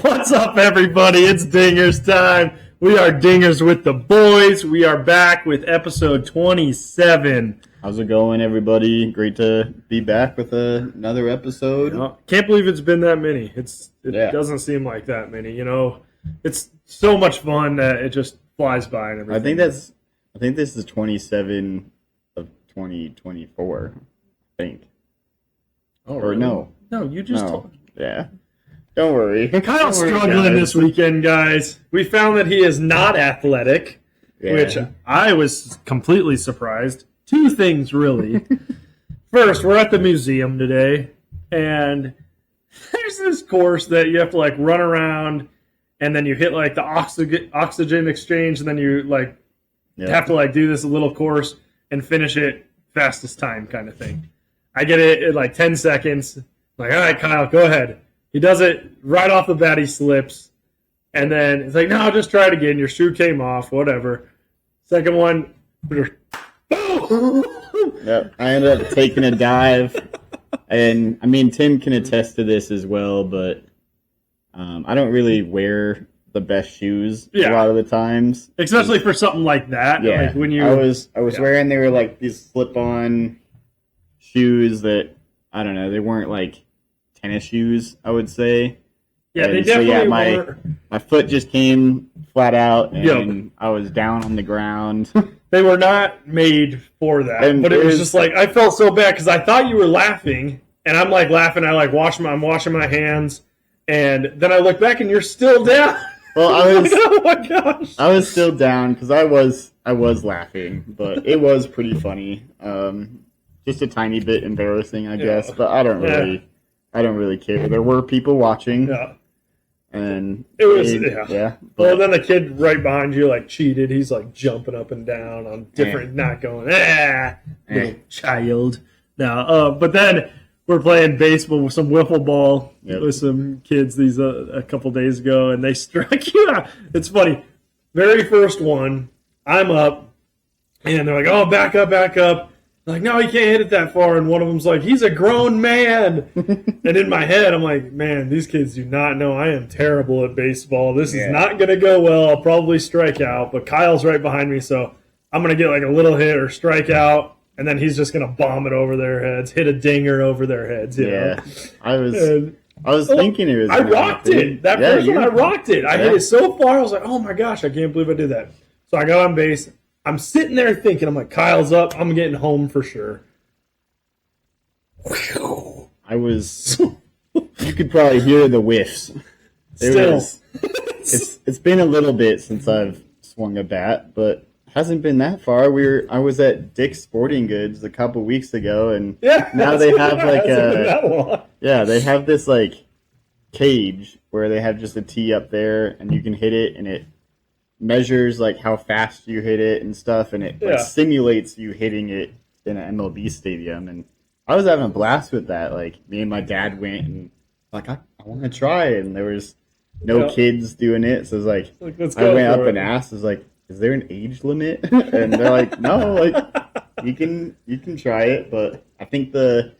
What's up, everybody? It's Dingers time. We are Dingers with the boys. We are back with episode 27. How's it going, everybody? Great to be back with another episode. Can't believe it's been that many. It doesn't seem like that many. You know, it's so much fun that it just flies by and everything. I think this is 27 of 2024. I think. Oh, or really? no? No, you just told me. Yeah. Don't worry. Kyle's struggling this weekend, guys. We found that he is not athletic, which I was completely surprised. Two things, really. First, we're at the museum today, and there's this course that you have to, like, run around, and then you hit, like, the oxygen exchange, and then you, like, have to, like, do this little course and finish it fastest time kind of thing. I get it in, like, 10 seconds. I'm like, all right, Kyle, go ahead. He does it right off the bat. He slips. And then it's like, no, just try it again. Your shoe came off, whatever. Second one. Yep. I ended up taking a dive. And, I mean, Tim can attest to this as well, but I don't really wear the best shoes a lot of the times. Especially for something like that. Yeah. Like when you, I was wearing, they were like these slip-on shoes that, I don't know, they weren't like tennis shoes, I would say. Yeah, and they definitely were. My foot just came flat out, and I was down on the ground. They were not made for that. But it was just like, I felt so bad because I thought you were laughing, and I'm like laughing. I'm washing my hands, and then I look back, and you're still down. Well, I was. Oh my gosh! I was still down because I was laughing, but it was pretty funny. Just a tiny bit embarrassing, I guess, but I don't really care. There were people watching. Yeah. And it was, Well, then the kid right behind you, like, cheated. He's, like, jumping up and down on different, not going, little child. No, but then we're playing baseball with some wiffle ball with some kids a couple days ago, and they struck you out. It's funny. Very first one, I'm up, and they're like, oh, back up. Like, no, he can't hit it that far. And one of them's like, he's a grown man. And in my head, I'm like, man, these kids do not know I am terrible at baseball. This is not going to go well. I'll probably strike out. But Kyle's right behind me, so I'm going to get like a little hit or strike out. And then he's just going to bomb it over their heads, hit a dinger over their heads. You know? I was thinking it was. I rocked it. That first one, I rocked it. I hit it so far. I was like, oh my gosh, I can't believe I did that. So I got on base. I'm sitting there thinking, I'm like, Kyle's up. I'm getting home for sure. You could probably hear the whiffs. It's been a little bit since I've swung a bat, but hasn't been that far. I was at Dick's Sporting Goods a couple weeks ago, and now they have like they have this like cage where they have just a tee up there, and you can hit it, and it measures like how fast you hit it and stuff, and it like, simulates you hitting it in an MLB stadium. And I was having a blast with that. Like, me and my dad went, and like, I want to try it, and there was no kids doing it, so it was like I went up and asked, I was like, is there an age limit? And they're like, no, like you can try it. But I think the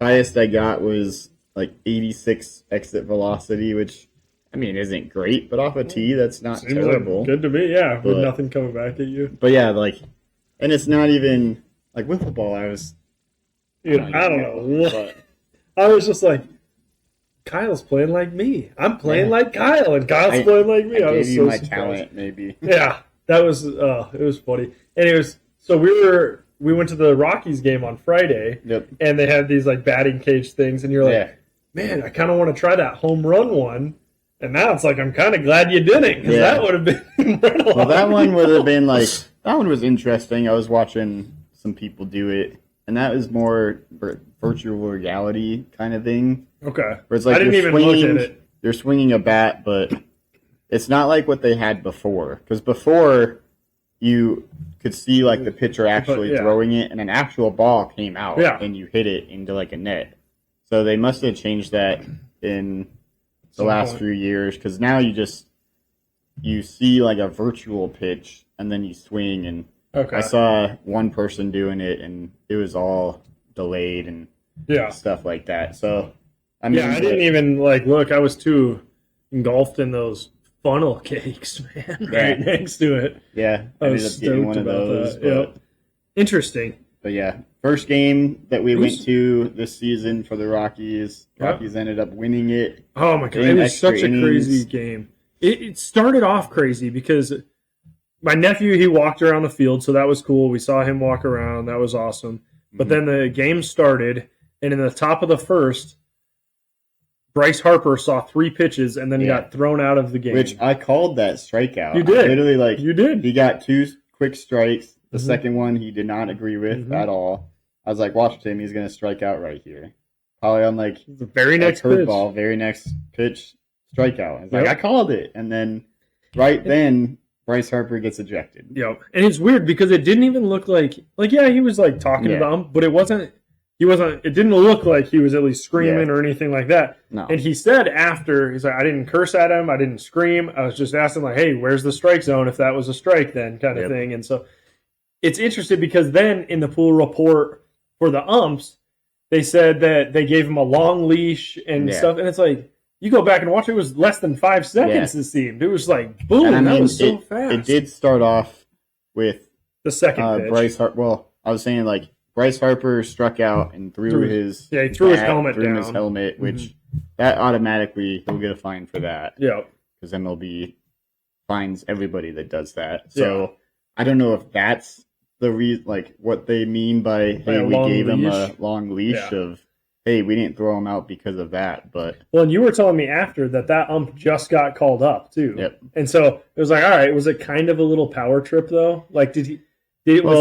highest I got was like 86 exit velocity, which, I mean, it isn't great, but off a tee, that's not terrible. Like good to me, with nothing coming back at you. But yeah, like, and it's not even like wiffle ball. I don't know. But I was just like, Kyle's playing like me. I'm playing like Kyle, and Kyle's playing like me. I was gave so you my surprised. talent, maybe. Yeah, that was it was funny. Anyways, so we went to the Rockies game on Friday, and they had these like batting cage things, and you're like, man, I kind of want to try that home run one. And now it's like, I'm kind of glad you didn't, because that would have been Well, that one would have been like, that one was interesting. I was watching some people do it, and that was more virtual reality kind of thing. Okay. Where it's like I didn't even look at it. You're swinging a bat, but it's not like what they had before. Because before, you could see like the pitcher actually throwing it, and an actual ball came out, and you hit it into like a net. So they must have changed that in the last few years, because now you see like a virtual pitch, and then you swing, and I saw one person doing it, and it was all delayed and stuff like that. So I mean, I didn't even like look. I was too engulfed in those funnel cakes, man, right next to it. Yeah, I was stoked about that. Yep. Interesting. But yeah, first game that we went to this season for the Rockies. Rockies ended up winning it. Oh my god, it was such a crazy game. It started off crazy because my nephew, he walked around the field, so that was cool. We saw him walk around. That was awesome. But then the game started, and in the top of the first, Bryce Harper saw 3 pitches and then got thrown out of the game. Which I called that strikeout. You did. Literally, you did. He got 2 quick strikes. The second one he did not agree with at all. I was like, watch him. He's going to strike out right here. Probably on the very next curveball, very next pitch, strikeout. I was like, I called it. And then then Bryce Harper gets ejected. Yep. And it's weird because it didn't even look like he was like talking to them, but it didn't look like he was at least screaming or anything like that. No. And he said after, he's like, I didn't curse at him. I didn't scream. I was just asking like, hey, where's the strike zone? If that was a strike then kind of thing. And so it's interesting because then in the pool report for the umps, they said that they gave him a long leash and stuff. And it's like, you go back and watch, it was less than 5 seconds, it seemed. It was like, boom, that was so fast. It did start off with the second pitch. Bryce Harper. Well, I was saying like Bryce Harper struck out and threw his his helmet down. His helmet, which that automatically he'll get a fine for that. Yeah. Because MLB fines everybody that does that. So I don't know if that's the reason, like what they mean by hey, we gave him a long leash of hey, we didn't throw him out because of that. But and you were telling me after that ump just got called up too. Yep. And so it was like, all right, was it kind of a little power trip though? Like, was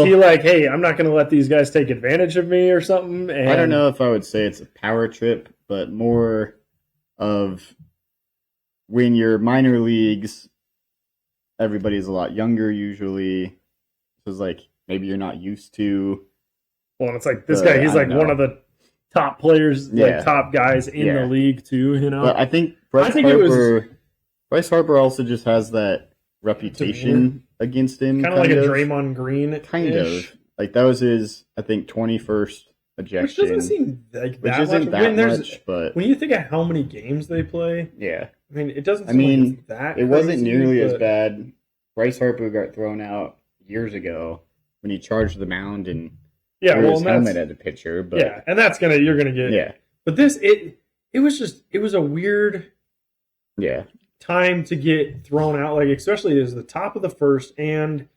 he like, hey, I'm not going to let these guys take advantage of me or something? And I don't know if I would say it's a power trip, but more of when you're minor leagues, everybody's a lot younger usually. So it's like maybe you're not used to. Well, it's like this guy, he's like one of the top players, like top guys in the league too, you know. But I think Bryce Harper also just has that reputation against him. Kind of like a Draymond Green. Kind of. Like that was his, I think, 21st ejection. Which doesn't seem like that much. Isn't that much, but when you think of how many games they play, I mean, it doesn't seem like it's that it wasn't nearly as bad. Bryce Harper got thrown out years ago when he charged the mound and threw his helmet at the pitcher. But and that's you're gonna get But this it was a weird time to get thrown out, like especially as the top of the first, and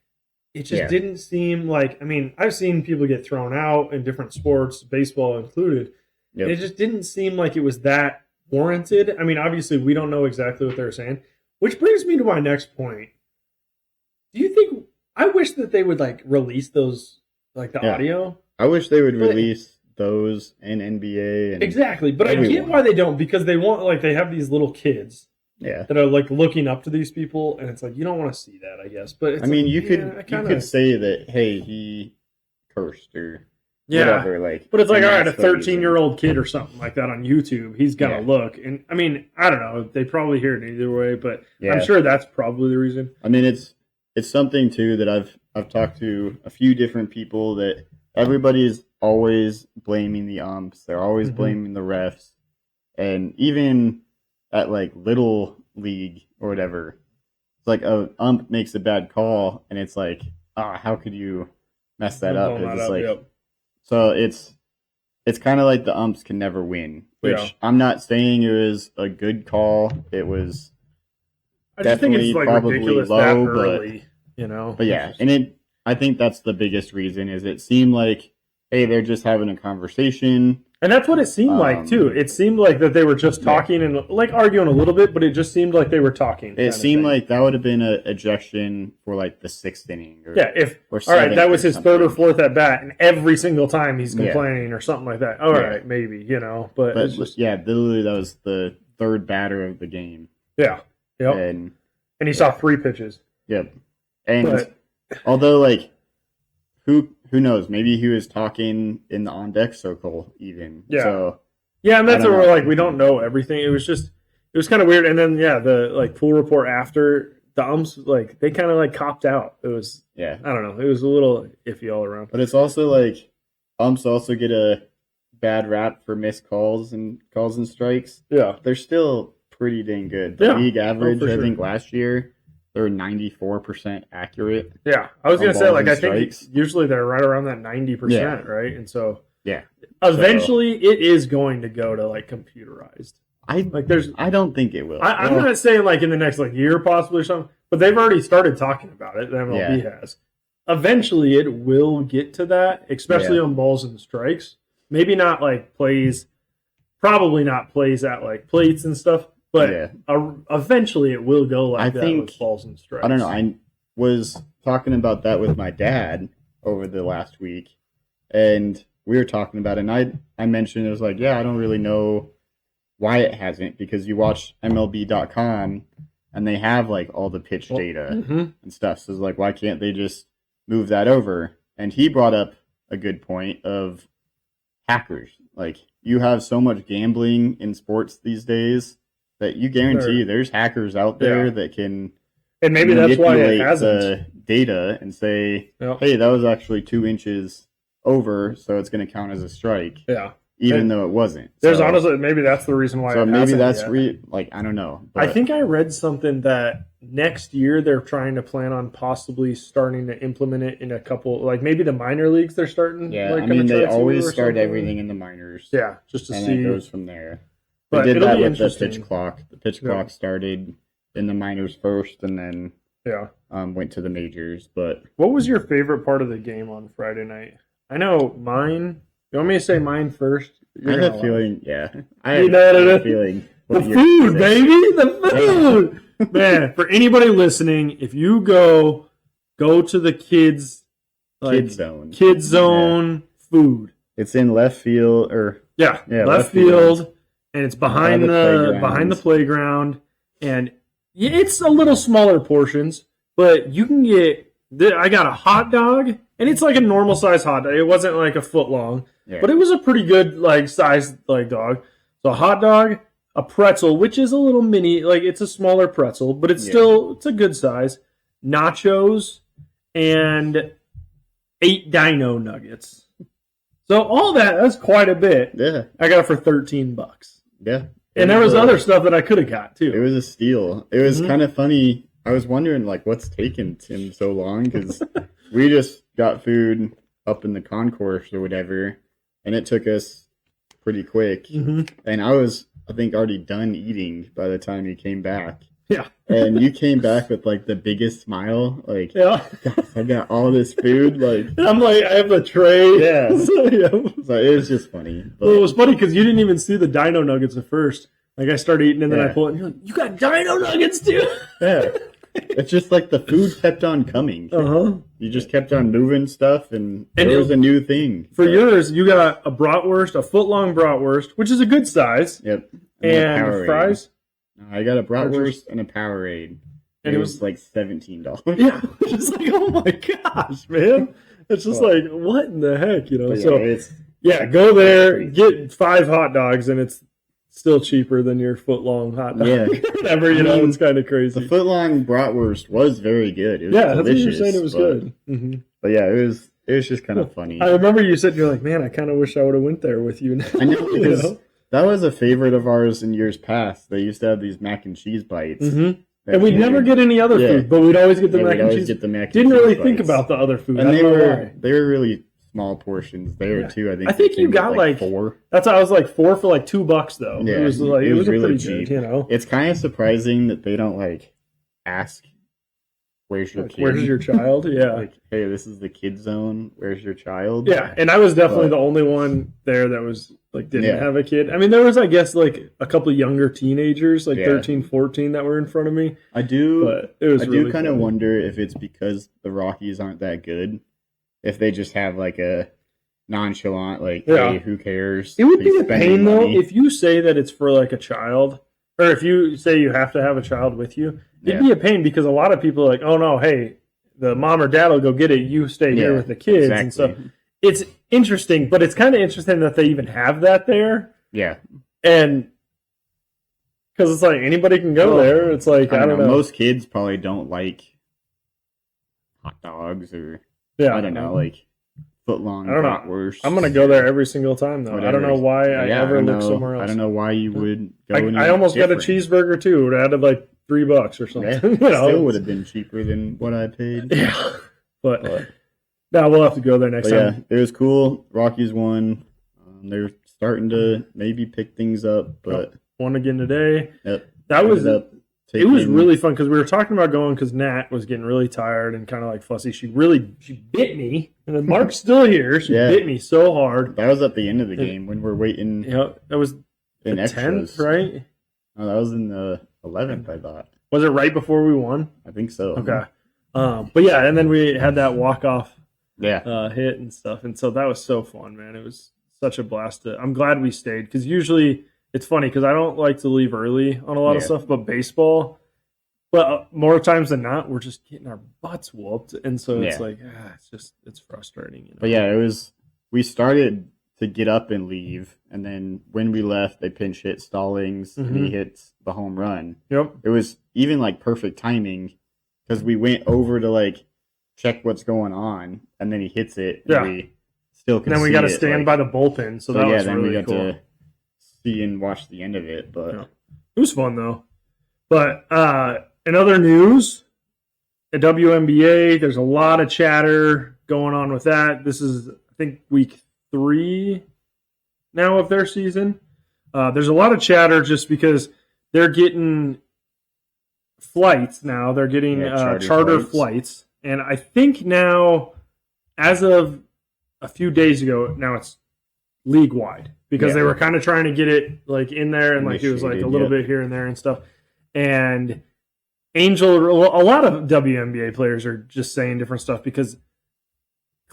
it just didn't seem like, I mean, I've seen people get thrown out in different sports, baseball included. Yep. It just didn't seem like it was that warranted. I mean, obviously we don't know exactly what they're saying, which brings me to my next point. Do you think, I wish that they would like release those, like the audio. I wish they would release those in NBA. And exactly. But everyone. I get why they don't, because they want, like, they have these little kids that are like looking up to these people, and it's like, you don't want to see that, I guess. But it's you could say that, hey, he cursed or whatever. Like, but it's like, all right, a 13-year-old kid or something like that on YouTube, he's gonna look, and I mean, I don't know, they probably hear it either way, but I'm sure that's probably the reason. I mean, it's something too that I've talked to a few different people that everybody's always blaming the umps. They're always blaming the refs. And even at like little league or whatever, it's like a ump makes a bad call and it's like, how could you mess that up? So it's kind of like the umps can never win, which I'm not saying it was a good call. It was definitely probably low, but you know. But and I think that's the biggest reason is it seemed like, hey, they're just having a conversation. And that's what it seemed like, too. It seemed like that they were just talking and like arguing a little bit, but it just seemed like they were talking. It seemed like that would have been an ejection for like the 6th inning. Or, all right, that was his 3rd or 4th at bat, and every single time he's complaining or something like that. All right, maybe, you know. But literally that was the 3rd batter of the game. Yeah. Yep. And he saw 3 pitches. Yep. And although, like, who knows? Maybe he was talking in the on-deck circle even. Yeah. So, and that's what we're like, we don't know everything. It was kind of weird. And then, the, like, pool report after, the umps, like, they kind of, like, copped out. It was, I don't know. It was a little iffy all around. But it's also, like, umps also get a bad rap for missed calls and strikes. Yeah. They're still pretty dang good. The league average, I think last year, they were 94% accurate. Yeah, I was going to say, like, I think usually they're right around that 90%, right? And so, eventually it is going to go to, like, computerized. I don't think it will. I'm not saying, like, in the next, like, year possibly or something, but they've already started talking about it. The MLB has. Eventually it will get to that, especially on balls and strikes. Maybe not, like, plays, probably not plays at, like, plates and stuff. But eventually it will go like that with balls and strikes. I don't know. I was talking about that with my dad over the last week, and we were talking about it, and I mentioned, it was like, I don't really know why it hasn't, because you watch MLB.com, and they have, like, all the pitch data and stuff. So it's like, why can't they just move that over? And he brought up a good point of hackers. Like, you have so much gambling in sports these days that you guarantee there's hackers out there that can and maybe that's why it hasn't the data and say, hey, that was actually 2 inches over, so it's going to count as a strike. Yeah. Even though it wasn't. There's honestly, maybe that's the reason why. So maybe that's like, I don't know. But I think I read something that next year they're trying to plan on possibly starting to implement it in a couple, like maybe the minor leagues they're starting. Yeah, like, I mean, they always start everything in the minors. Yeah, just to see. And it goes from there. They did that with the pitch clock. The pitch clock started in the minors first, and then went to the majors. But what was your favorite part of the game on Friday night? I know mine. You want me to say mine first? I have a feeling, I have a feeling. The food, baby! The food! Man, for anybody listening, if you go to the kids zone food. It's in left field, left field, and it's behind the playground, and it's a little smaller portions, but you can get. I got a hot dog, and it's like a normal size hot dog. It wasn't like a foot long, but it was a pretty good like size like dog. So a hot dog, a pretzel, which is a little mini, like it's a smaller pretzel, but it's still it's a good size. Nachos and 8 dino nuggets. So all that's quite a bit. Yeah, I got it for $13. Yeah, and there was other stuff that I could have got too. It was a steal. It was kind of funny. I was wondering, like, what's taking Tim so long? Because we just got food up in the concourse or whatever, and it took us pretty quick. And I was, I think, already done eating by the time you came back. Yeah. And you came back with, like, the biggest smile. Like, gosh, I got all this food. Like, and I'm like, I have a tray. Yeah. So it was just funny. But, well, it was funny because you didn't even see the dino nuggets at first. Like, I started eating, and then I pull it, and you're like, you got dino nuggets, too? Yeah. It's just like the food kept on coming. You just kept on moving stuff, and there was a new thing. For yours, you got a bratwurst, a foot-long bratwurst, which is a good size. Yep. And fries? No, I got a bratwurst and a Powerade. And it was like $17. Yeah. It's like, oh my gosh, man. It's just like, what in the heck, you know? Go there, get 5 hot dogs, and it's still cheaper than your foot-long hot dog. Yeah. Whatever, it's kind of crazy. The foot-long bratwurst was very good. It was delicious, that's what you're saying. It was good. But yeah, it was just kind of funny. I remember you said, you're like, man, I kind of wish I would have went there with you. I know, because that was a favorite of ours in years past. They used to have these mac and cheese bites. And we'd never get any other food, but we'd always get the mac and cheese. Didn't really think about the other food. And they were really small portions there too. I think you got like 4. That's how I was like 4 for like $2 though. Yeah, it was like it was really pretty cheap. Good, It's kind of surprising that they don't like ask, "Where's your kid? Where's your child?" Yeah, like, hey, this is the kid zone. Where's your child? Yeah, and I was definitely the only one there that was like didn't have a kid. I mean, there was I guess like a couple of younger teenagers, like 13, 14, that were in front of me. I do really kind of wonder if it's because the Rockies aren't that good. If they just have like a nonchalant, like, hey, who cares? It would be a pain though if you say that it's for like a child, or if you say you have to have a child with you. It'd be a pain because a lot of people are like, oh no, hey, the mom or dad will go get it. You stay here with the kids, and so it's interesting. But it's kind of interesting that they even have that there. Yeah, and because it's like anybody can go there. It's like I don't know. Most kids probably don't like hot dogs or. Yeah, I don't know, like foot-long I don't know. bratwurst. I'm going to go there every single time, though. Whatever. I don't know why I ever look somewhere else. I don't know why you would go I almost got a cheeseburger, too. It added like $3 or something. Yeah, still would have been cheaper than what I paid. Yeah. But no, we'll have to go there next time. Yeah, it was cool. Rockies won. They're starting to maybe pick things up, but won again today. Yep. That was it was really fun because we were talking about going because Nat was getting really tired and kind of like fussy. She bit me, and then Mark's still here. She bit me so hard. That was at the end of the game when we're waiting. Yeah, that was in the 10th, right? No, that was in the 11th, I thought. Was it right before we won? I think so. Okay. But yeah, and then we had that walk-off hit and stuff. And so that was so fun, man. It was such a blast. I'm glad we stayed because usually it's funny because I don't like to leave early on a lot of stuff, but baseball, more times than not, we're just getting our butts whooped. And so it's like, it's frustrating. You know? But yeah, we started to get up and leave. And then when we left, they pinch hit Stallings and he hits the home run. Yep. It was even like perfect timing because we went over to like check what's going on and then he hits it. And we still can then we got to stand by the bullpen. So that was then really we got cool. to see and watch the end of it. But it was fun though. But in other news, at WNBA, there's a lot of chatter going on with that. This is, I think, week 3 now of their season. There's a lot of chatter just because they're getting flights now. They're getting charter flights. And I think now, as of a few days ago, now it's league-wide. Because they were kind of trying to get it like in there and like it was like a little bit here and there and stuff. And a lot of WNBA players are just saying different stuff because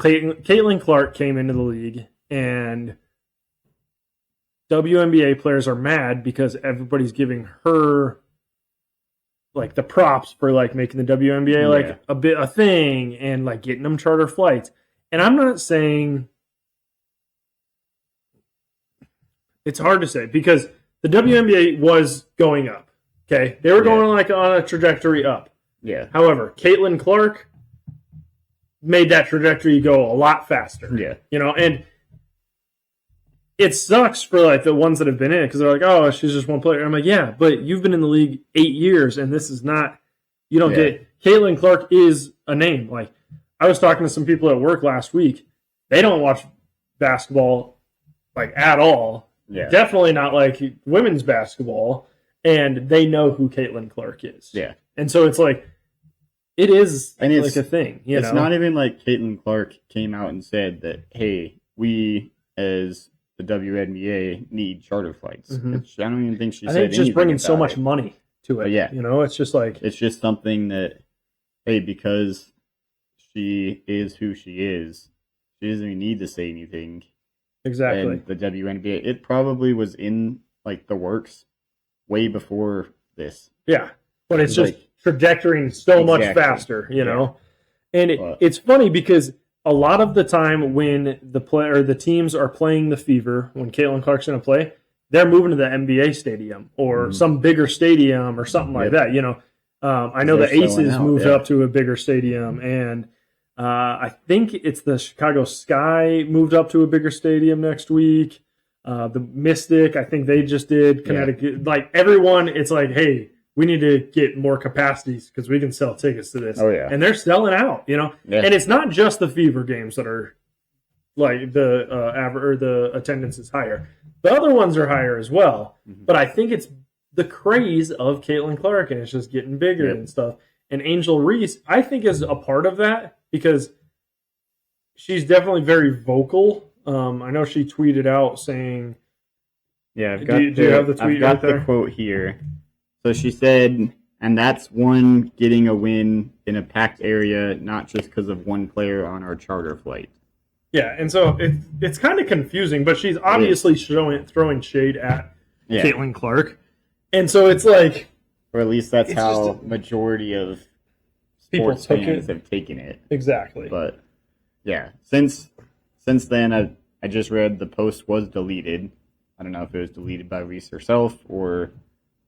Caitlin Clark came into the league and WNBA players are mad because everybody's giving her like the props for like making the WNBA like a thing and like getting them charter flights. And I'm not saying it's hard to say because the WNBA was going up. Okay, they were going like on a trajectory up. Yeah. However, Caitlin Clark made that trajectory go a lot faster. Yeah. You know, and it sucks for like the ones that have been in it because they're like, oh, she's just one player. I'm like, yeah, but you've been in the league 8 years, and this is not. You don't get Caitlin Clark is a name. Like I was talking to some people at work last week. They don't watch basketball like at all. Yeah. Definitely not like women's basketball. And they know who Caitlin Clark is. Yeah. And so it's like, it is like a thing. It's not even like Caitlin Clark came out and said that, hey, we as the WNBA need charter flights. I don't even think she said anything. I think it's just bringing so much money to it. But yeah. You know, it's just like. It's just something that, hey, because she is who she is, she doesn't even need to say anything. Exactly. And the WNBA, it probably was in like the works way before this. Yeah, but it's just like, trajectorying so much faster, you know? And it's funny because a lot of the time when the teams are playing the Fever, when Caitlin Clark's going to play, they're moving to the NBA stadium or some bigger stadium or something like that, you know? I know the Aces moved up to a bigger stadium, and I think it's the Chicago Sky moved up to a bigger stadium next week. The Mystic, I think they just did. Connecticut, like everyone, it's like, hey, we need to get more capacities because we can sell tickets to this. Oh yeah, and they're selling out, you know. Yeah. And it's not just the Fever games that are like the attendance is higher. The other ones are higher as well. But I think it's the craze of Caitlin Clark, and it's just getting bigger and stuff. And Angel Reese, I think, is a part of that because she's definitely very vocal. I know she tweeted out saying, "Yeah, I've got do you have the tweet? I've got the quote here." So she said, "And that's one getting a win in a packed area, not just because of one player on our charter flight." Yeah, and so it's kind of confusing, but she's obviously throwing shade at Caitlin Clark, and so it's like, or at least that's how majority of sports fans have taken it. Exactly, but yeah, since then, I just read the post was deleted. I don't know if it was deleted by Reese herself or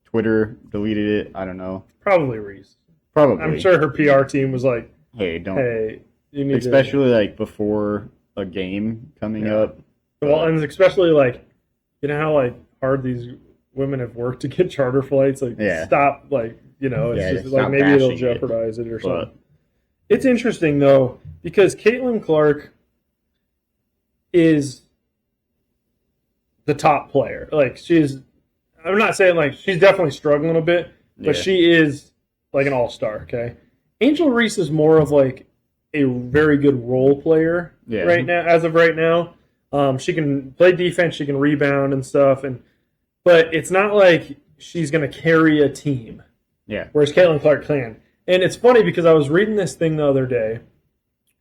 Twitter deleted it. I don't know. Probably Reese. Probably. I'm sure her PR team was like, "Hey, don't." Hey, you need especially like before a game coming up. Well, and especially like, you know how like hard these women have worked to get charter flights. Like, stop, like, you know, it's just like maybe it'll jeopardize it or something. It's interesting though because Caitlin Clark is the top player. Like I'm not saying like she's definitely struggling a bit, but she is like an all-star. Okay, Angel Reese is more of like a very good role player right now. As of right now, she can play defense, she can rebound and stuff, but it's not like she's going to carry a team. Yeah, whereas Caitlin Clark can. And it's funny because I was reading this thing the other day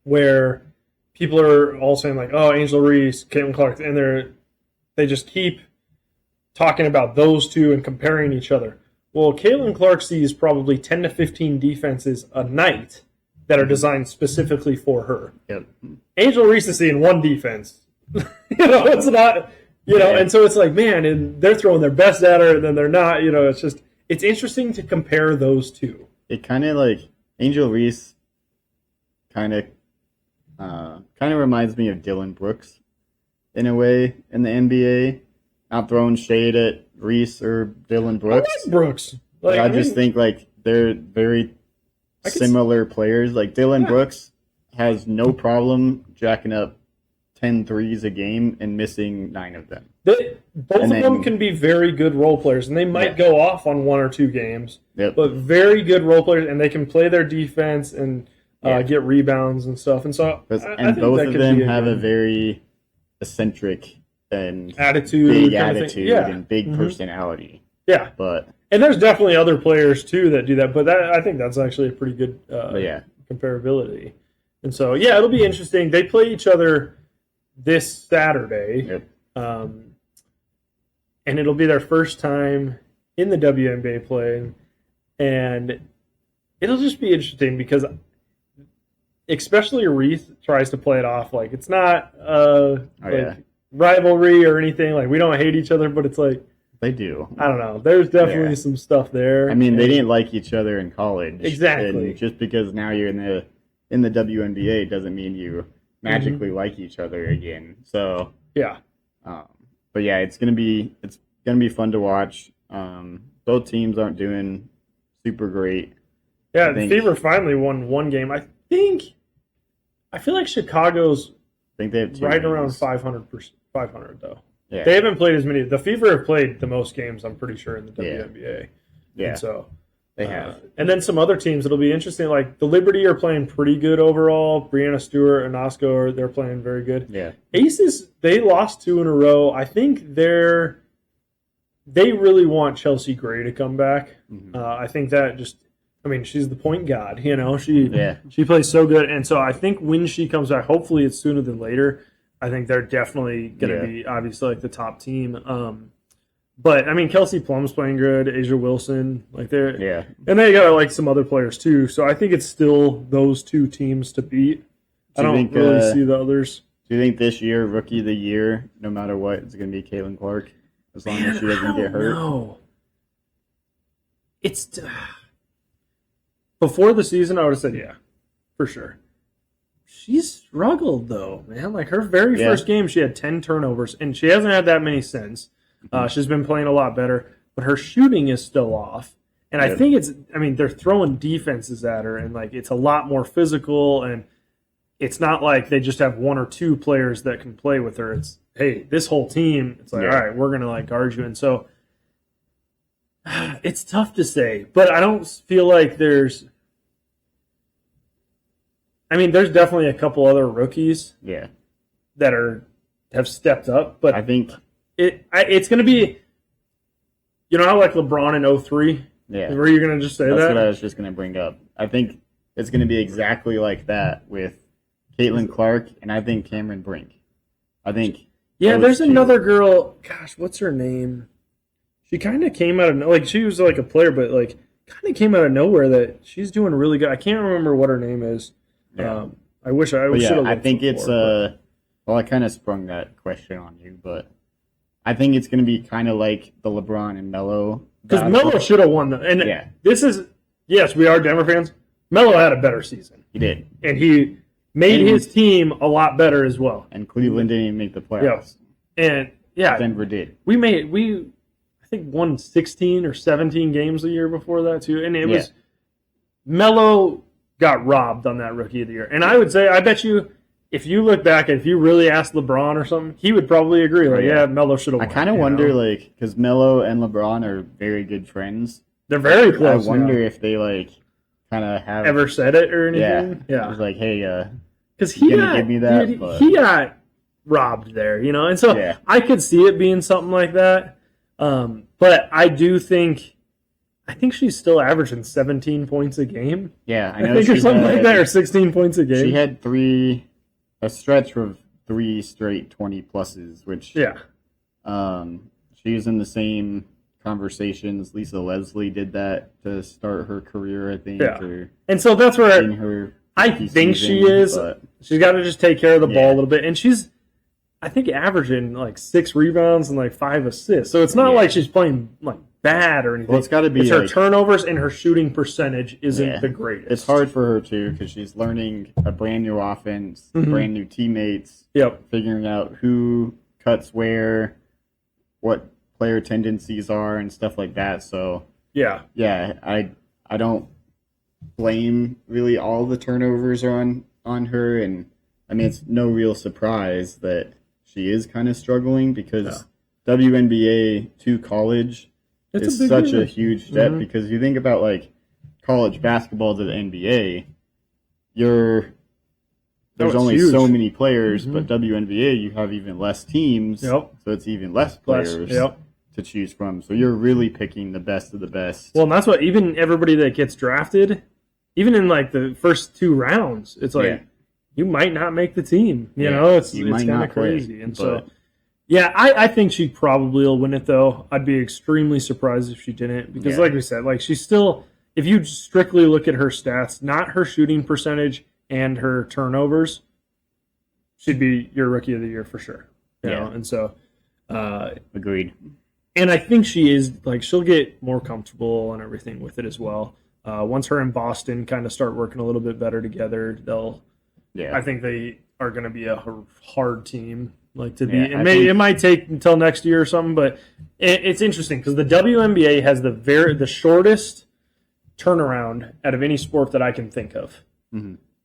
where people are all saying like, "Oh, Angel Reese, Caitlin Clark," and they just keep talking about those two and comparing each other. Well, Caitlin Clark sees probably 10 to 15 defenses a night that are designed specifically for her. Yep. Angel Reese is seeing one defense. It's not, and so it's like, man, and they're throwing their best at her, and then they're not. It's interesting to compare those two. It kind of like Angel Reese kind of reminds me of Dylan Brooks in a way in the NBA. Not throwing shade at Reese or Dylan Brooks. I like Brooks. I just think like they're very similar players. Like Dylan Brooks has no problem jacking up 10 threes a game and missing 9 of them. Both of them can be very good role players, and they might go off on 1 or 2 games, but very good role players, and they can play their defense and get rebounds and stuff. And so, I think both of them have a very eccentric and big attitude and big personality. Yeah, and there's definitely other players too that do that, but I think that's actually a pretty good comparability. And so, it'll be interesting. They play each other this Saturday, and it'll be their first time in the WNBA play, and it'll just be interesting because especially Reese tries to play it off like it's not rivalry or anything. Like, we don't hate each other, but it's like they do. I don't know. There's definitely some stuff there. I mean, they didn't like each other in college. Exactly. And just because now you're in the WNBA doesn't mean you magically like each other again. So but it's gonna be fun to watch. Both teams aren't doing super great. Yeah, the Fever finally won 1 game. I feel like Chicago's they have right around 500 though. Yeah. They haven't played as many. The Fever have played the most games, I'm pretty sure, in the WNBA. Yeah. And so they have. And then some other teams that'll be interesting. Like the Liberty are playing pretty good overall. Brianna Stewart and Oscar, they're playing very good. Yeah. Aces, they lost 2 in a row. I think they really want Chelsea Gray to come back. Mm-hmm. I think that she's the point god. She plays so good, and so I think when she comes back, hopefully it's sooner than later. I think they're definitely going to be obviously like the top team. But I mean, Kelsey Plum's playing good. Asia Wilson, and they got like some other players too. So I think it's still those 2 teams to beat. I don't really see the others. Do you think this year, Rookie of the Year, no matter what, it's going to be Caitlin Clark as long as she doesn't get hurt? No, it's before the season. I would have said for sure. She's struggled, though, man. Like, her very first game, she had 10 turnovers, and she hasn't had that many since. She's been playing a lot better, but her shooting is still off. And I think they're throwing defenses at her, and, like, it's a lot more physical, and it's not like they just have 1 or 2 players that can play with her. It's, hey, this whole team, it's like, all right, we're going to, like, guard you. And so it's tough to say, but I don't feel like there's definitely a couple other rookies that have stepped up, but I think it's going to be, how like LeBron in 2003? Yeah. Were you going to just say that? That's what I was just going to bring up. I think it's going to be exactly like that with Caitlin Clark, and I think Cameron Brink. I think there's another girl, gosh, what's her name? She kind of came out of, she was like a player, but like kind of came out of nowhere that she's doing really good. I can't remember what her name is. Yeah. I wish I should have. I think it's I kind of sprung that question on you, but I think it's going to be kind of like the LeBron and Melo. Because Melo should have won. This is, yes, we are Denver fans. Melo had a better season. He did. And he made his team a lot better as well. And Cleveland didn't even make the playoffs. And Denver did. We I think won 16 or 17 games a year before that too, and it was Melo got robbed on that Rookie of the Year. And I would say, I bet you, if you look back, if you really asked LeBron or something, he would probably agree. Like, Melo should have won. I kind of wonder, like, because Melo and LeBron are very good friends. They're very close. I wonder if they, like, kind of have ever said it or anything. Yeah. It was like, hey, because he got, give me that, he got robbed there, you know? And so I could see it being something like that. But I do think, she's still averaging 17 points a game. Yeah, I know. Or something like that, or 16 points a game. She had a stretch of 3 straight 20-pluses, which she was in the same conversations. Lisa Leslie did that to start her career, I think. Yeah. And so that's where I think she is. She's got to just take care of the ball a little bit. And she's, I think, averaging like 6 rebounds and like 5 assists. So it's not like she's playing like bad or anything. Well, it's got to be her turnovers and her shooting percentage isn't the greatest. It's hard for her too because she's learning a brand new offense, brand new teammates. Figuring out who cuts where, what player tendencies are, and stuff like that. So I don't blame really all the turnovers on her, and I mean it's no real surprise that she is kind of struggling because WNBA to college is such a huge step because you think about like college basketball to the NBA, there's only so many players, but WNBA you have even less teams, so it's even less players to choose from. So you're really picking the best of the best. Well, and that's what even everybody that gets drafted, even in like the first 2 rounds, it's like you might not make the team. You know, it's kind of crazy. And so, I think she probably will win it, though. I'd be extremely surprised if she didn't because, like we said, like she's still, if you strictly look at her stats, not her shooting percentage and her turnovers, she'd be your Rookie of the Year for sure. You know? And so, agreed. And I think she is, like, she'll get more comfortable and everything with it as well. Once her and Boston kind of start working a little bit better together, I think they are going to be a hard team, like to be. It might take until next year or something, but it's interesting because the WNBA has the shortest turnaround out of any sport that I can think of.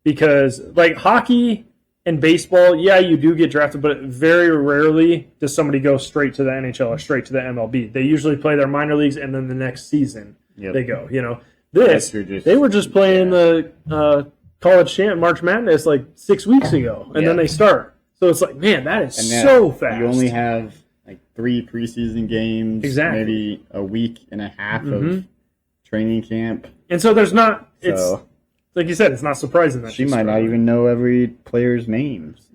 Because like hockey and baseball, you do get drafted, but very rarely does somebody go straight to the NHL or straight to the MLB. They usually play their minor leagues, and then the next season they go. You know, they were just playing the college March Madness like 6 weeks ago, and then they start. So it's like, man, that is so fast. You only have like 3 preseason games, maybe a week and a half of training camp, and so there's not. It's like you said, it's not surprising that she might not even know every player's names.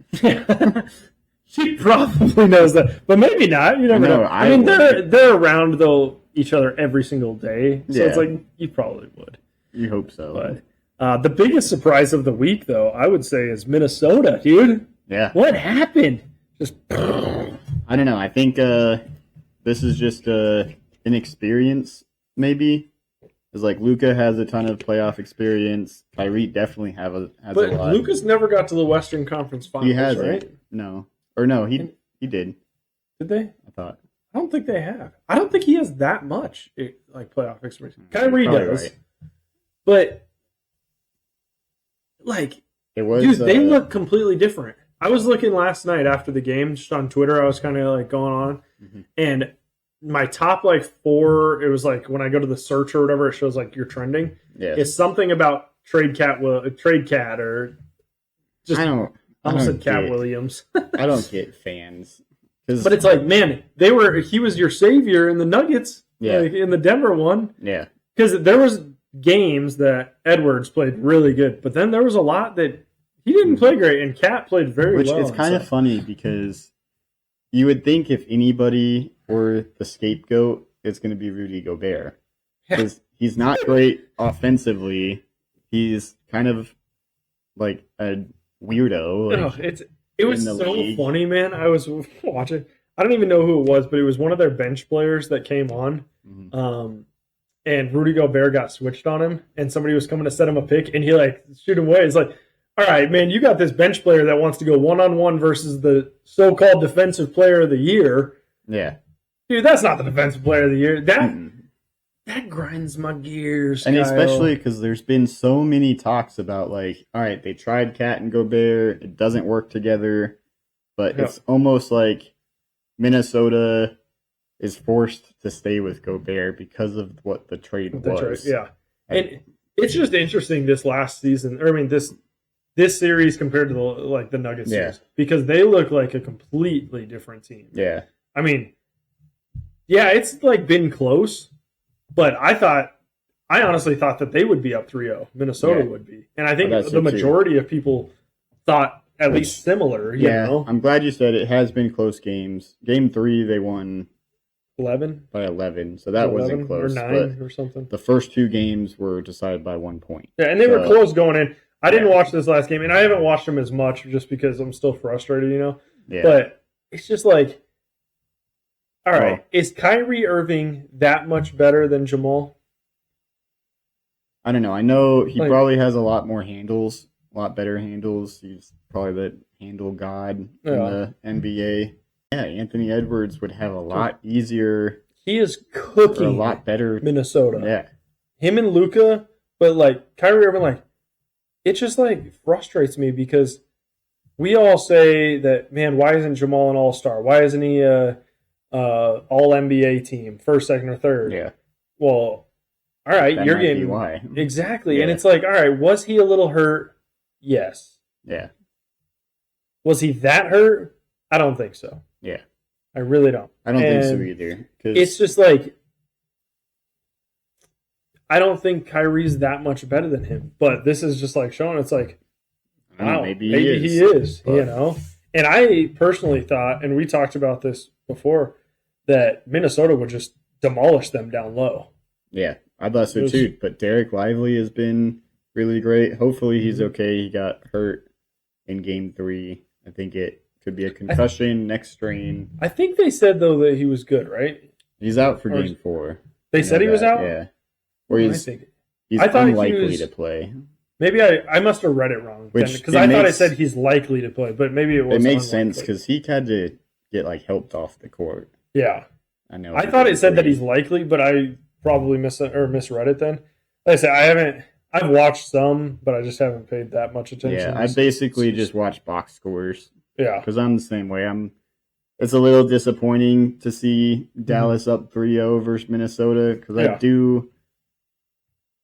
She probably knows that, but maybe not. You never know. I mean, they're around though each other every single day, so it's like you probably would. You hope so. But the biggest surprise of the week, though, I would say, is Minnesota, dude. Yeah. What happened? Just I don't know. I think this is just inexperience, maybe. Because like Luka has a ton of playoff experience. Kyrie definitely has a lot. But Luka's never got to the Western Conference Finals, he has, right? No. Or no, he did. Did they? I thought. I don't think they have. I don't think he has that much like playoff experience. Kyrie does. Right. But like dude, they look completely different. I was looking last night after the game, just on Twitter. I was kind of like going on, and my top like 4. It was like when I go to the search or whatever, it shows like you're trending. Yeah, it's something about trade cat or just I almost said Cat Williams. I don't get fans, but it's like, man, he was your savior in the Nuggets, like in the Denver one, because there was games that Edwards played really good, but then there was a lot that he didn't play great, and Cat played very well. Which is kind of funny because you would think if anybody were the scapegoat, it's going to be Rudy Gobert. Because he's not great offensively. He's kind of like a weirdo. Like, it was so funny, man. I was watching. I don't even know who it was, but it was one of their bench players that came on. And Rudy Gobert got switched on him, and somebody was coming to set him a pick, and he like shoot him away. It's like, all right, man, you got this bench player that wants to go one-on-one versus the so-called defensive player of the year. Yeah. Dude, that's not the defensive player of the year. That grinds my gears, and Kyle. Especially because there's been so many talks about, like, all right, they tried Cat and Gobert. It doesn't work together. But it's almost like Minnesota is forced to stay with Gobert because of what the trade was. Yeah. And it's just interesting this last season. Or, I mean, this series compared to the Nuggets series. Because they look like a completely different team. Yeah. I mean, yeah, it's like been close. But I honestly thought that they would be up 3-0. Minnesota would be. And I think the majority of people thought at least similar. You know? I'm glad you said it has been close games. Game 3, they won 11 by 11, so that wasn't close. Or 9 or something. The first 2 games were decided by 1 point. Yeah, and they were close going in. I didn't watch this last game, and I haven't watched them as much just because I'm still frustrated, you know? Yeah. But it's just like, all right, is Kyrie Irving that much better than Jamal? I don't know. I know he probably has a lot more handles, a lot better handles. He's probably the handle god in the NBA. Yeah, Anthony Edwards would have a lot easier. He is cooking a lot better Minnesota. Yeah. Him and Luka, but like Kyrie Irving, like it just like frustrates me because we all say that, man, why isn't Jamal an all-star? Why isn't he a all-NBA team, first, second, or third? Yeah. Well, all right, that you're might getting be why. Exactly. Yeah. And it's like, all right, was he a little hurt? Yes. Yeah. Was he that hurt? I don't think so. Yeah. I really don't. I don't think so either. It's just like, I don't think Kyrie's that much better than him. But this is just like showing it's like, wow, maybe he is, you know? And I personally thought, and we talked about this before, that Minnesota would just demolish them down low. Yeah, I thought so too. But Derek Lively has been really great. Hopefully he's okay. He got hurt in Game 3. I think it could be a concussion, neck strain. I think they said, though, that he was good, right? He's out for Game 4. They said he was out? Yeah. Or he's I thought unlikely to play. Maybe I must have read it wrong. Because I thought I said he's likely to play, but maybe it was. It makes sense because he had to get helped off the court. Yeah. I know. I thought it said that he's likely, but I probably misread it then. Like I said, I've watched some, but I just haven't paid that much attention. Yeah, I basically just watch box scores. Yeah. Because I'm the same way. It's a little disappointing to see Dallas up 3-0 versus Minnesota because I do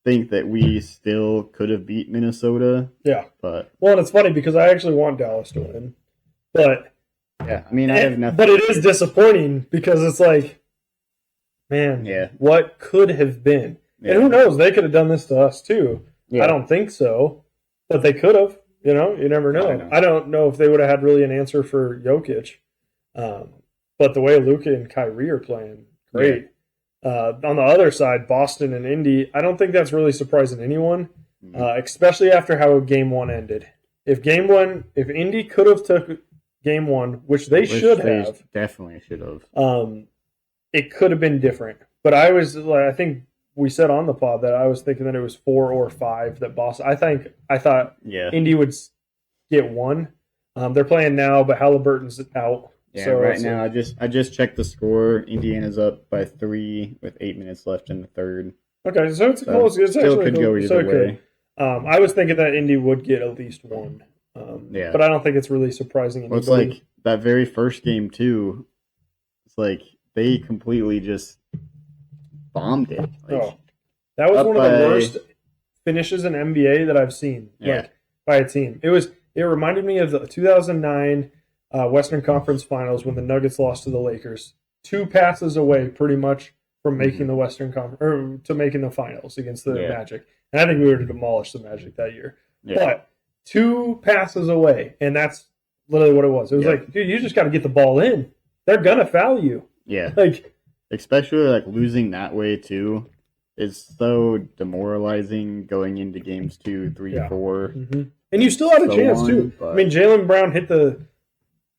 think that we still could have beat Minnesota. Yeah. But and it's funny because I actually want Dallas to win. But yeah, I mean, I have nothing. But it is disappointing because it's like, man, what could have been? Yeah. And who knows? They could have done this to us too. Yeah. I don't think so, but they could have. You know, you never know. I don't know if they would have had really an answer for Jokic. But the way Luka and Kyrie are playing, great. Yeah. On the other side, Boston and Indy, I don't think that's really surprising anyone, especially after how Game 1 ended. If Indy could have took Game 1, which they should have. Definitely should have. It could have been different. But I think we said on the pod that I was thinking that it was 4 or 5 that Boston. I thought Indy would get 1. They're playing now, but Halliburton's out. Yeah, so right now I just checked the score. Indiana's up by 3 with 8 minutes left in the third. Okay, so it's close. It still could go either way. I was thinking that Indy would get at least 1. But I don't think it's really surprising. Well, it's like that very first game too. It's like they completely just bombed it. That was one of the worst finishes in NBA that I've seen. By a team. It reminded me of the 2009 Western Conference Finals when the Nuggets lost to the Lakers. 2 passes away, pretty much, from making the Western Conference or to making the finals against the Magic. And I think we were to demolish the Magic that year. Yeah. But 2 passes away, and that's literally what it was. It was like, dude, you just got to get the ball in. They're gonna foul you. Yeah. Especially losing that way too is so demoralizing going into games 2, 3, 4. Mm-hmm. And you still had a chance too. But... I mean, Jaylen Brown hit the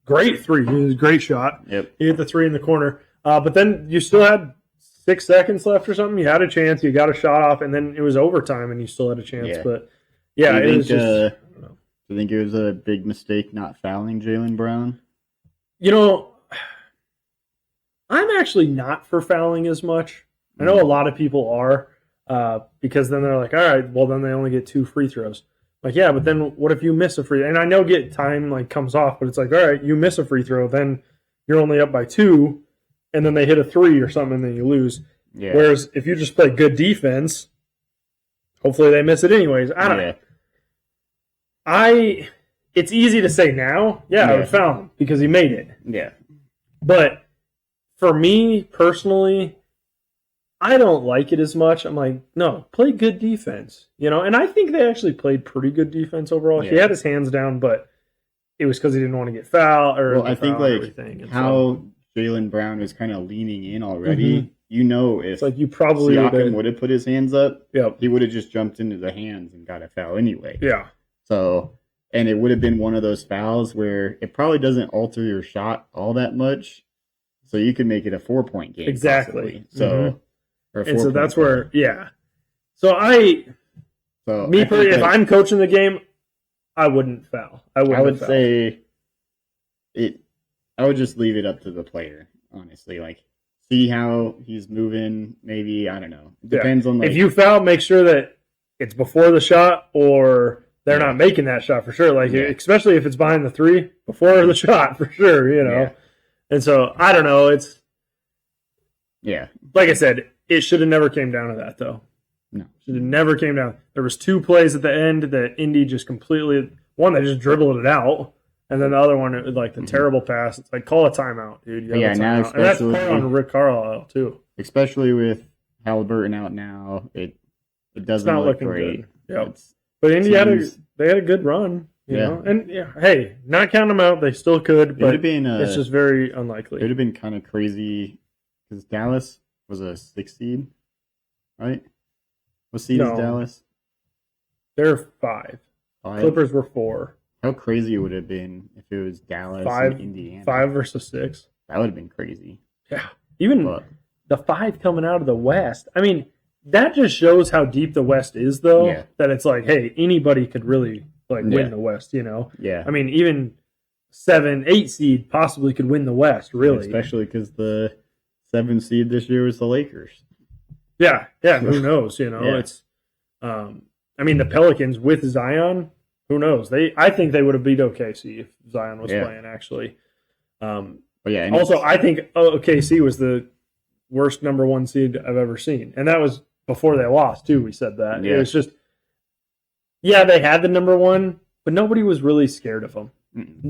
great 3. It was a great shot. Yep. He hit the 3 in the corner. But then you still had 6 seconds left or something. You had a chance. You got a shot off, and then it was overtime, and you still had a chance. Yeah. But yeah, it was just. Do you think it was a big mistake not fouling Jaylen Brown? I'm actually not for fouling as much. I know a lot of people are, because then they're like, all right, well, then they only get 2 free throws. Like, yeah, but then what if you miss a free throw? And I know time comes off, but it's like, all right, you miss a free throw, then you're only up by 2, and then they hit a 3 or something, and then you lose. Yeah. Whereas if you just play good defense, hopefully they miss it anyways. I don't know. It's easy to say now, I would foul him because he made it. Yeah. But for me personally, I don't like it as much. I'm like, no, play good defense. And I think they actually played pretty good defense overall. Yeah. He had his hands down, but it was because he didn't want to get fouled. I think how Jaylen Brown was kind of leaning in already. If it's like you probably Siakam would have put his hands up, yep. he would have just jumped into the hands and got a foul anyway. Yeah. So, and it would have been one of those fouls where it probably doesn't alter your shot all that much. So you could make it a 4-point game. Exactly. Possibly. So that's game. Where, yeah. So if I'm coaching the game, I wouldn't foul. I would say it. I would just leave it up to the player, honestly. Like, see how he's moving. Maybe, I don't know. It depends on. If you foul, make sure that it's before the shot or they're not making that shot for sure. Like, especially if it's behind the 3, before the shot for sure. Yeah. And so I don't know. It's like I said, it should have never came down to that though. No, should have never came down. There was 2 plays at the end that Indy just completely. One, they just dribbled it out. And then the other one, it was like the terrible pass. It's like, call a timeout, dude. Now and that's part on Rick Carlisle, too. Especially with Halliburton out now, it doesn't look great. Yep. But Indy had a good run, you know. And, hey, not counting them out, they still could, but it's just very unlikely. It would have been kind of crazy because Dallas was a 6 seed, right? What seed is Dallas? They're 5. Clippers were 4. How crazy it would have been if it was Dallas and Indiana. 5 versus 6. That would have been crazy. Yeah. Even the 5 coming out of the West. I mean, that just shows how deep the West is, though. Yeah. That it's like, hey, anybody could really win the West, Yeah. I mean, even 7, 8 seed possibly could win the West, really. Especially because the 7 seed this year was the Lakers. Yeah. Who knows? It's. I mean, the Pelicans with Zion. Who knows? I think they would have beat OKC if Zion was playing, actually. Also, I think OKC was the worst number 1 seed I've ever seen. And that was before they lost, too. We said that. Yeah. It was just, they had the number 1, but nobody was really scared of them.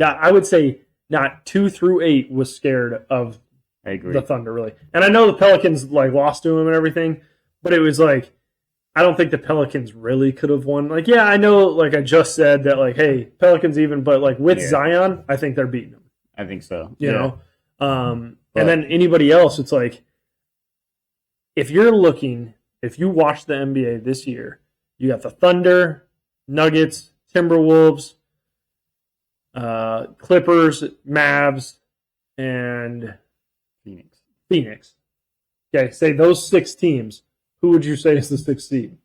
I would say not 2 through 8 was scared of the Thunder, really. And I know the Pelicans lost to them and everything, but it was I don't think the Pelicans really could have won. I know, I just said that, hey, Pelicans even, but, with Zion, I think they're beating them. I think so. You know? And then anybody else, it's if you watch the NBA this year, you got the Thunder, Nuggets, Timberwolves, Clippers, Mavs, and Phoenix. Okay, say those 6 teams. Who would you say is the 6th seed?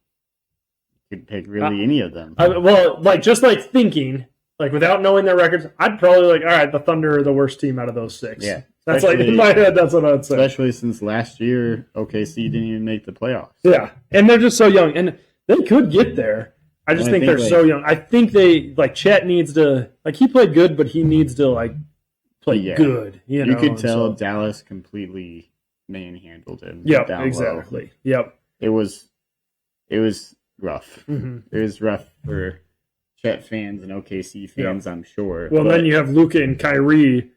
You could pick really any of them. Thinking, without knowing their records, I'd probably all right, the Thunder are the worst team out of those 6. Yeah. That's in my head, that's what I'd say. Especially since last year, OKC didn't even make the playoffs. Yeah, and they're just so young. And they could get there. I just think they're so young. I think they, Chet needs to, he played good, but he needs to, play good. You could tell Dallas completely manhandled him. Yep, exactly. Low. Yep. It was rough. Mm-hmm. It was rough for Chet fans and OKC fans, I'm sure. Well, then you have Luka and Kyrie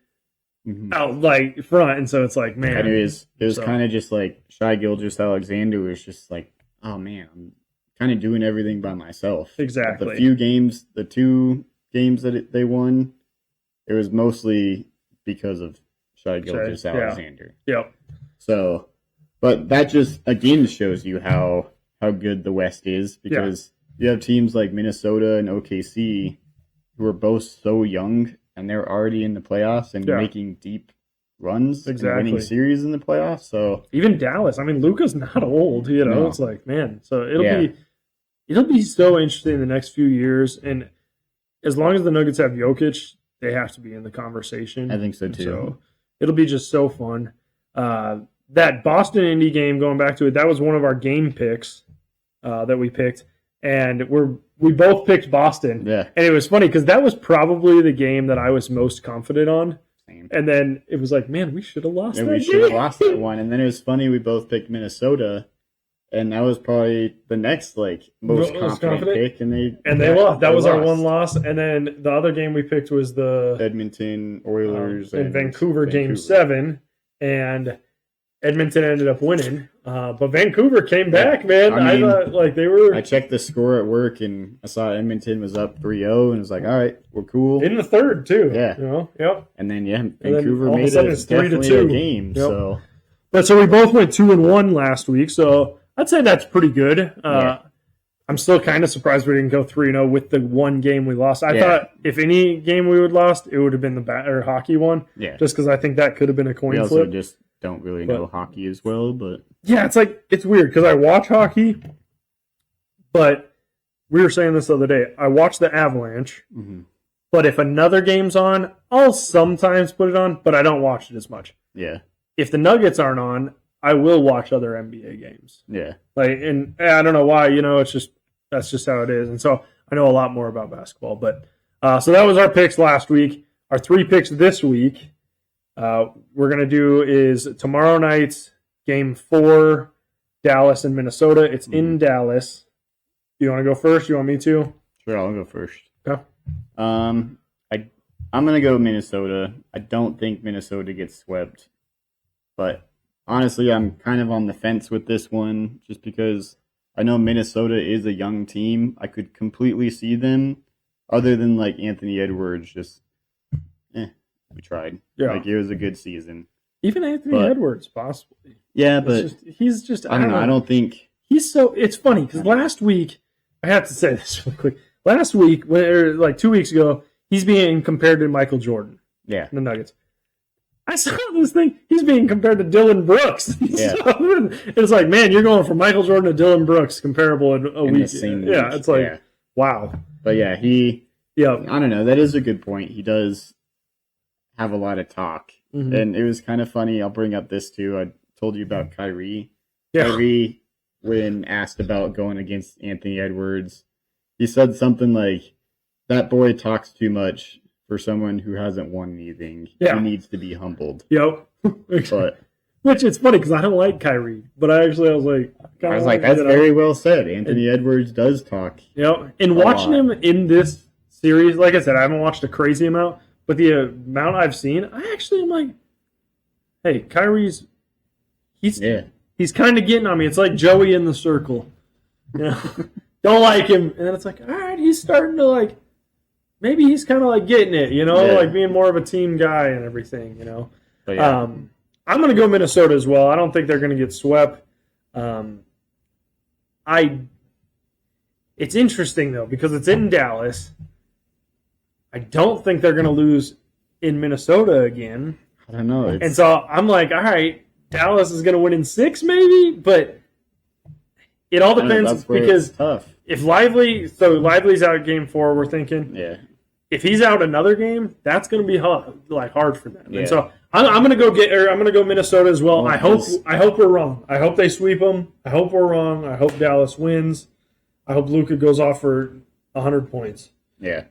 out front, and so it's man. And it was kind of just Shai Gilgeous-Alexander was just oh man, I'm kind of doing everything by myself. Exactly. The 2 games that they won, it was mostly because of Shai Gilgeous-Alexander. Yep. So, but that just again shows you how good the West is because you have teams like Minnesota and OKC who are both so young and they're already in the playoffs and making deep runs and winning series in the playoffs. So even Dallas, I mean, Luka's not old, No. It's man. So it'll be so interesting in the next few years, and as long as the Nuggets have Jokic, they have to be in the conversation. I think so too. So it'll be just so fun. That Boston-Indy game, going back to it, that was one of our game picks that we picked. And we both picked Boston. Yeah. And it was funny because that was probably the game that I was most confident on. Same. And then it was like, man, we should have lost that game. We should have lost that one. And then it was funny, we both picked Minnesota. And that was probably the next most confident pick. And they lost. That was our one loss. And then the other game we picked was the Edmonton Oilers in Vancouver game 7. And Edmonton ended up winning, but Vancouver came back, man. I thought they were. I checked the score at work and I saw Edmonton was up 3-0, and it was like, all right, we're cool. In the third too. Yeah. Yep. And then Vancouver made it definitely 3-2 a game. Yep. So we both went 2-1 last week. So I'd say that's pretty good. I'm still kind of surprised we didn't go 3-0 with the one game we lost. I thought if any game we would lost, it would have been the hockey one. Yeah. Just because I think that could have been a coin flip. We also just don't really know hockey as well, but yeah, it's weird because I watch hockey, but we were saying this the other day. I watch the Avalanche, but if another game's on, I'll sometimes put it on, but I don't watch it as much. Yeah. If the Nuggets aren't on, I will watch other NBA games. Yeah. And I don't know why. That's just how it is. And so I know a lot more about basketball, but so that was our picks last week. Our 3 picks this week. We're going to do is tomorrow night's game 4, Dallas and Minnesota. It's in Dallas. You want to go first? You want me to? Sure, I'll go first. Okay. I'm going to go Minnesota. I don't think Minnesota gets swept, but honestly, I'm kind of on the fence with this one just because I know Minnesota is a young team. I could completely see them, other than Anthony Edwards, just we tried. Yeah. It was a good season. Even Anthony Edwards, possibly. Yeah, but he's just I don't know. I don't think he's so. It's funny because last week I have to say this really quick. Last week, 2 weeks ago, he's being compared to Michael Jordan. Yeah, the Nuggets. I saw this thing. He's being compared to Dylan Brooks. Yeah, it's like, man, you're going from Michael Jordan to Dylan Brooks, comparable in a week. Yeah, it's like, wow. But yeah, I don't know. That is a good point. He does have a lot of talk. And it was kind of funny. I'll bring up this too. I told you about Kyrie. Yeah. Kyrie, when asked about going against Anthony Edwards, he said something like, that boy talks too much for someone who hasn't won anything. Yeah. He needs to be humbled. Yep. But which it's funny because I don't like Kyrie, but I was like, that's very well said. Anthony Edwards does talk. And watching him in this series, like I said, I haven't watched a crazy amount, but the amount I've seen, I actually am like, hey, Kyrie's he's kind of getting on me. It's like Joey in the circle. Don't like him, and then it's like, all right, he's starting to maybe he's kind of getting it, being more of a team guy and everything, But yeah. I'm going to go Minnesota as well. I don't think they're going to get swept. It's interesting though because it's in Dallas. I don't think they're going to lose in Minnesota again. I don't know. And so I'm like, all right, Dallas is going to win in 6 maybe, but it all depends because if Lively's out game 4, we're thinking, if he's out another game, that's going to be hard for them. Yeah. And so I'm going to go Minnesota as well. I hope we're wrong. I hope they sweep them. I hope we're wrong. I hope Dallas wins. I hope Luka goes off for 100 points. Yeah.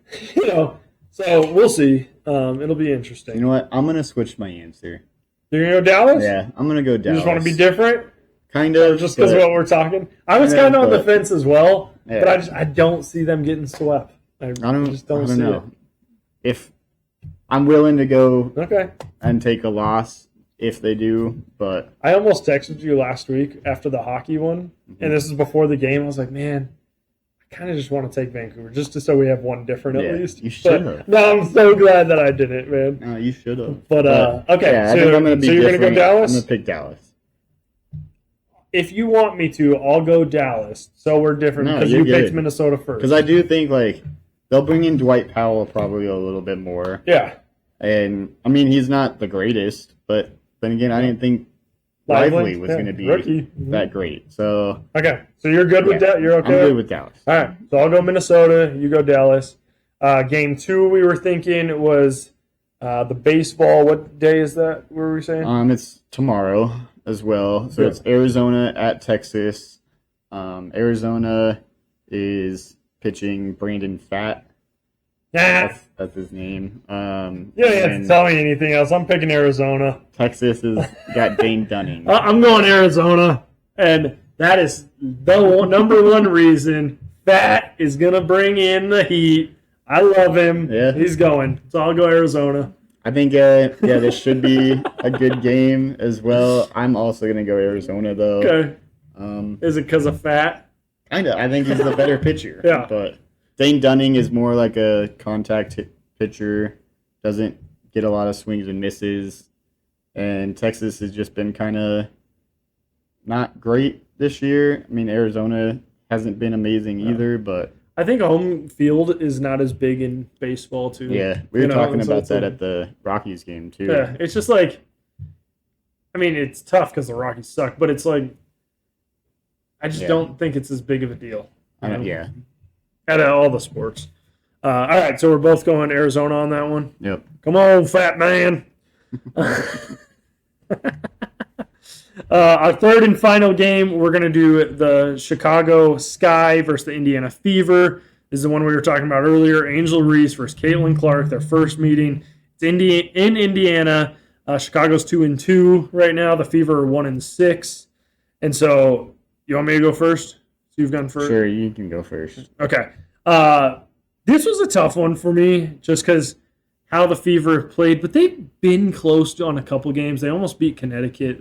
So we'll see. It'll be interesting. You know what? I'm going to switch my answer. You're going to go Dallas? Yeah, I'm going to go Dallas. You just want to be different? Kind of. Just because of what we're talking? I was kind of on the fence as well, but I don't see them getting swept. I just don't see it. If I'm willing to go and take a loss if they do, but I almost texted you last week after the hockey one, and this is before the game. I was like, man, I kind of just want to take Vancouver just so we have one different at least. You should have. No, I'm so glad that I didn't, man. No, you should have. But okay, yeah, so you're going to go Dallas? I'm going to pick Dallas. If you want me to, I'll go Dallas. So we're different because you picked Minnesota first. Because I do think they'll bring in Dwight Powell probably a little bit more. Yeah. And I mean he's not the greatest, but then again I didn't think Lively was going to be that great. So okay, so you're good with that. You're okay. I'm good with Dallas. All right, so I'll go Minnesota. You go Dallas. Game 2, we were thinking was the baseball. What day is that? What were we saying? It's tomorrow as well. So it's Arizona at Texas. Arizona is pitching Brandon Pfaadt. That's his name. You don't have to tell me anything else. I'm picking Arizona. Texas has got Dane Dunning. I'm going Arizona, and that is the number one reason Pfaadt is going to bring in the heat. I love him. Yeah. He's going. So I'll go Arizona. I think, this should be a good game as well. I'm also going to go Arizona, though. Okay. Is it because of Pfaadt? Kind of. I think he's the better pitcher. Yeah. But Dane Dunning is more like a contact pitcher, doesn't get a lot of swings and misses, and Texas has just been kind of not great this year. I mean, Arizona hasn't been amazing either, but I think home field is not as big in baseball, too. Yeah, we were talking about that at the Rockies game, too. Yeah, it's just like, I mean, it's tough because the Rockies suck, but it's like, I just don't think it's as big of a deal. Yeah. Out of all the sports. All right, so we're both going Arizona on that one. Yep. Come on, fat man. Our third and final game, we're going to do the Chicago Sky versus the Indiana Fever. This is the one we were talking about earlier. Angel Reese versus Caitlin Clark, their first meeting. It's in Indiana. Chicago's 2-2 right now. The Fever are 1-6. And so, you want me to go first? So you've gone first? Sure, you can go first. Okay. This was a tough one for me just because how the Fever have played, but they've been close on a couple games. They almost beat Connecticut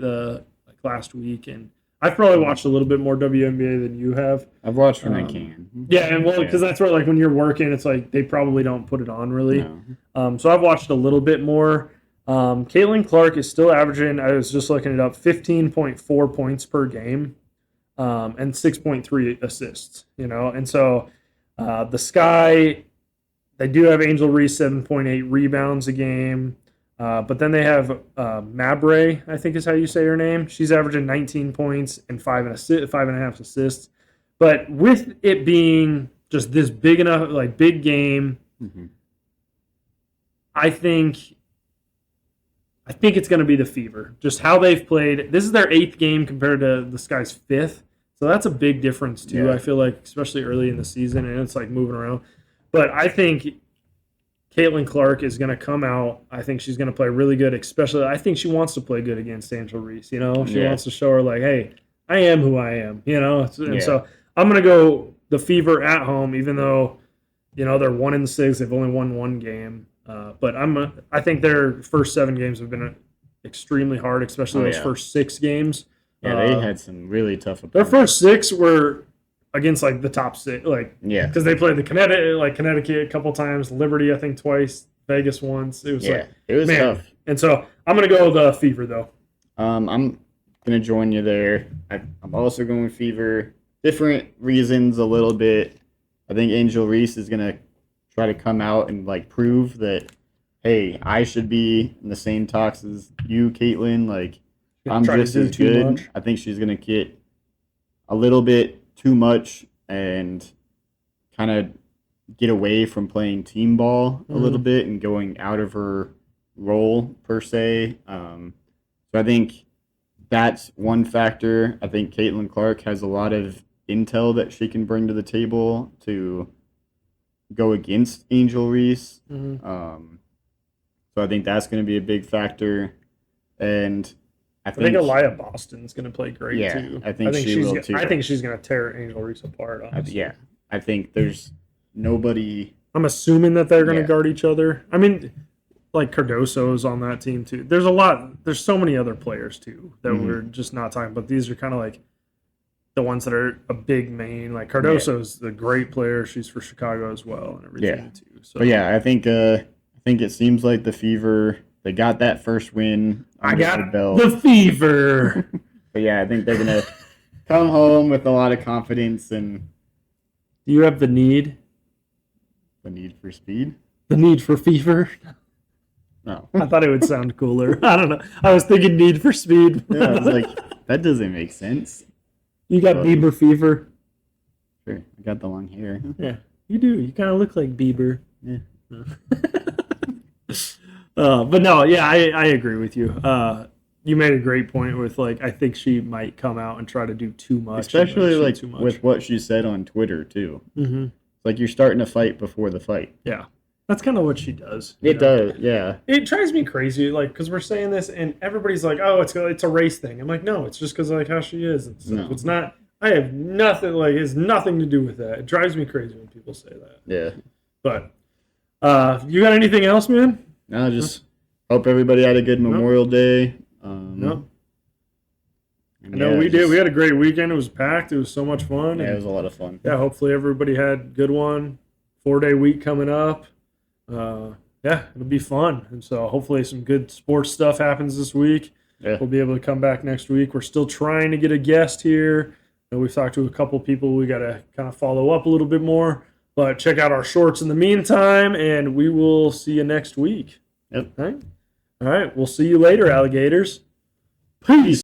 last week, and I've probably watched a little bit more WNBA than you have. I've watched when I can. Yeah, and because that's where when you're working, it's like they probably don't put it on really. No. So I've watched a little bit more. Caitlin Clark is still averaging, I was just looking it up, 15.4 points per game, and 6.3 assists. And so the Sky, they do have Angel Reese 7.8 rebounds a game. But then they have Mabre, I think is how you say her name. She's averaging 19 points and 5.5 assists. But with it being just this big game, I think it's going to be the Fever. Just how they've played. This is their 8th game compared to the Sky's 5th. So that's a big difference too. I feel like, especially early in the season, and it's moving around. But I think Caitlin Clark is going to come out. I think she's going to play really good, especially I think she wants to play good against Angel Reese. She wants to show her hey, I am who I am, And so I'm going to go the Fever at home, even though, they're 1-6. They've only won one game. But I think their first 7 games have been extremely hard, especially those first 6 games. Yeah, they had some really tough opponents. Their first 6 were against the top 6, because they played the Connecticut a couple times, Liberty I think twice, Vegas once. It was it was tough. And so I'm gonna go the Fever though. I'm gonna join you there. I'm also going Fever. Different reasons a little bit. I think Angel Reese is gonna try to come out and prove that, hey, I should be in the same talks as you, Caitlin. I'm just as good. I think she's gonna get a little bit too much and kind of get away from playing team ball a little bit and going out of her role per se. So I think that's one factor. I think Caitlin Clark has a lot of intel that she can bring to the table to go against Angel Reese. So I think that's going to be a big factor. And I think Elia Boston's going to play great too. I think she will too. I think she's going to tear Angel Reese apart. Honestly. I think there's nobody. I'm assuming that they're going to guard each other. I mean, Cardoso's on that team too. There's so many other players too that we're just not talking about. These are kind of the ones that are a big main. Cardoso's the great player. She's for Chicago as well and everything too. So but I think it seems like the Fever. They got that first win. I got the Fever. But I think they're going to come home with a lot of confidence. And do you have the need? The need for speed? The need for Fever? No. I thought it would sound cooler. I don't know. I was thinking Need for Speed. I was that doesn't make sense. You got Bieber fever? Sure. I got the long hair. Yeah, you do. You kind of look like Bieber. Yeah. But no, yeah, I agree with you. You made a great point with like I think she might come out and try to do too much, especially like with what she said on Twitter too. Mm-hmm. Like you're starting a fight before the fight. Yeah, that's kind of what she does. It does, yeah. It drives me crazy, like because we're saying this and everybody's like, "Oh, it's a race thing." I'm like, "No, it's just because like how she is and stuff. No. It's not. I have nothing like it's nothing to do with that. It drives me crazy when people say that." Yeah, but you got anything else, man? No, just hope everybody had a good Memorial Day. No. I know we did. We had a great weekend. It was packed. It was so much fun. Yeah, it was a lot of fun. Yeah, hopefully everybody had a good one. 4-day week coming up. Yeah, it'll be fun. And so hopefully some good sports stuff happens this week. Yeah. We'll be able to come back next week. We're still trying to get a guest here. And we've talked to a couple people. We got to kind of follow up a little bit more. But check out our shorts in the meantime, and we will see you next week. Yep. All right. We'll see you later, alligators. Peace.